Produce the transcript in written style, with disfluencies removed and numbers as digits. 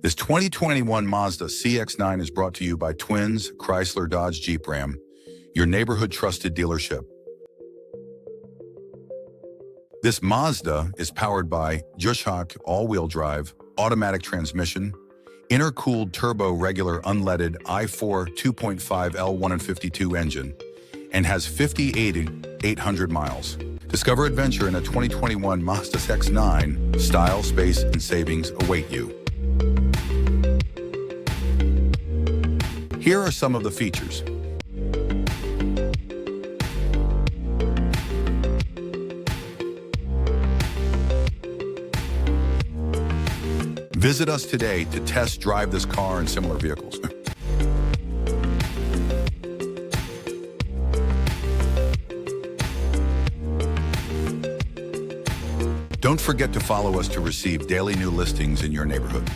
This 2021 Mazda CX-9 is brought to you by Twins Chrysler Dodge Jeep Ram, your neighborhood trusted dealership. This Mazda is powered by C.D.J.R all-wheel drive, automatic transmission, intercooled turbo regular unleaded i4 2.5 L152 engine, and has 58,800 miles. Discover adventure in a 2021 Mazda CX-9. Style, space, and savings await you. Here are some of the features. Visit us today to test drive this car and similar vehicles. Don't forget to follow us to receive daily new listings in your neighborhood.